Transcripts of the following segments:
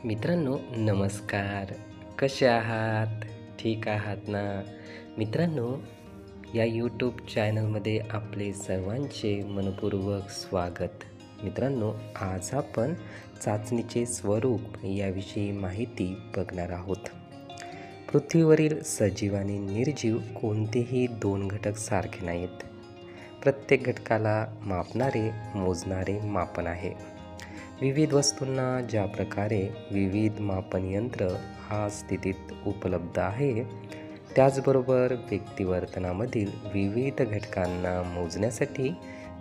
मित्रांनो नमस्कार. कसे आहात? ठीक आहात ना? मित्रांनो, या यूट्यूब चॅनलमध्ये आपले सर्वांचे मनपूर्वक स्वागत. मित्रांनो, आज आपण चाचणीचे स्वरूप याविषयी माहिती बघणार आहोत. पृथ्वीवरील सजीव आणि निर्जीव कोणतेही दोन घटक सारखे नाहीत. प्रत्येक घटकाला मापणारे मोजणारे मापन आहे. विविध वस्तूंना ज्या प्रकारे विविध मापन यंत्र आज स्थितीत उपलब्ध आहे, त्याचबरोबर व्यक्तिवर्तनामधील विविध घटकांना मोजण्यासाठी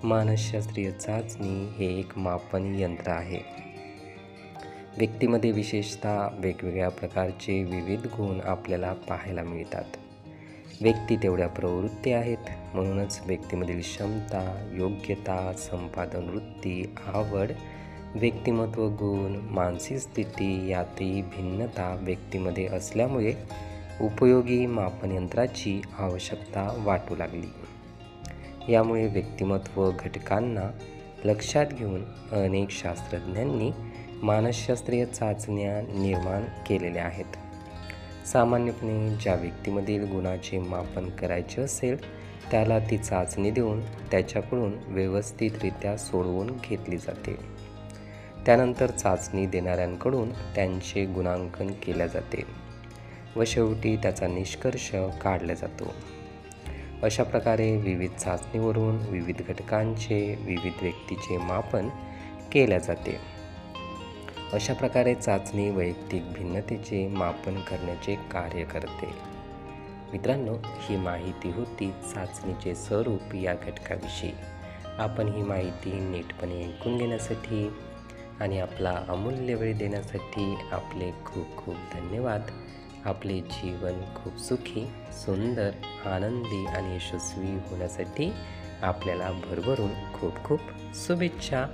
मानसशास्त्रीय चाचणी हे एक मापन यंत्र आहे. व्यक्तीमध्ये विशेषतः वेगवेगळ्या प्रकारचे विविध गुण आपल्याला पाहायला मिळतात. व्यक्ती तेवढ्या प्रवृत्ती आहेत, म्हणूनच व्यक्तीमधील क्षमता, योग्यता, संपादन वृत्ती, आवड, व्यक्तिमत्व गुण, मानसिक स्थिती यातही भिन्नता व्यक्तीमध्ये असल्यामुळे उपयोगी मापनयंत्राची आवश्यकता वाटू लागली. यामुळे व्यक्तिमत्व घटकांना लक्षात घेऊन अनेक शास्त्रज्ञांनी मानसशास्त्रीय चाचण्या निर्माण केलेल्या आहेत. सामान्यपणे ज्या व्यक्तीमधील गुणाचे मापन करायचे असेल त्याला ती चाचणी देऊन त्याच्याकडून व्यवस्थितरित्या सोडवून घेतली जाते. त्यानंतर चाचणी देणाऱ्यांकडून त्यांचे गुणांकन केले जाते व शेवटी त्याचा निष्कर्ष काढला जातो. अशा प्रकारे विविध चाचणीवरून विविध घटकांचे विविध व्यक्तीचे मापन केले जाते. अशा प्रकारे चाचणी वैयक्तिक भिन्नतेचे मापन करण्याचे कार्य करते. मित्रांनो, ही माहिती होती चाचणीचे स्वरूप या घटकाविषयी. आपण ही माहिती नीटपणे ऐकून घेण्यासाठी आणि आपला अमूल्य वेळ देण्यासाठी आपले खूप खूप धन्यवाद. आपले जीवन खूप सुखी, सुंदर, आनंदी आणि यशस्वी होण्यासाठी आपल्याला भरभरून खूप खूप शुभेच्छा.